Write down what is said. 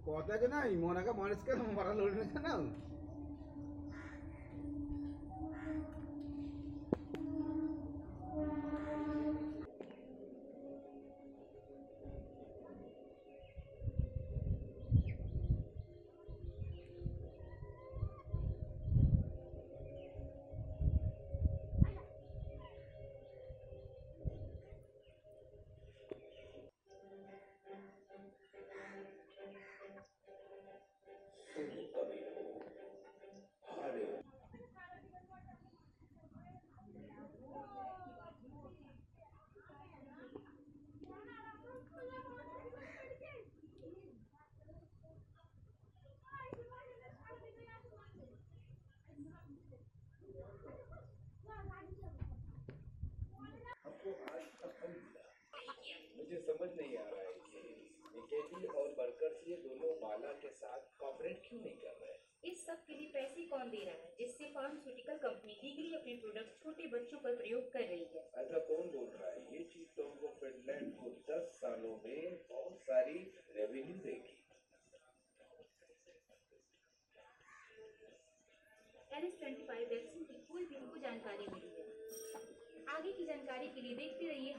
কথা যে নাই মনাকে মানুষকে মরা লড়ে নিচ্ছে না हमको आज तक कम मिला। मुझे समझ नहीं आ रहा है कि केटी और वर्कर्स ये दोनों बाला के साथ कॉपरेट क्यों नहीं कर रहे? इस सब के लिए पैसे कौन दे रहा है जिससे फार्मास्यूटिकल कंपनी लीगली अपने प्रोडक्ट छोटे बच्चों पर प्रयोग कर रही है? ऐसा कौन बोल रहा है? ये चीज तो हमको फिनलैंड को 10 सालों में बहुत सारी रेवेन्यू देगी। LS25 वैक्सीन की कोई भी हमको जानकारी मिली है। आगे की जानकारी के लिए देखते रहिए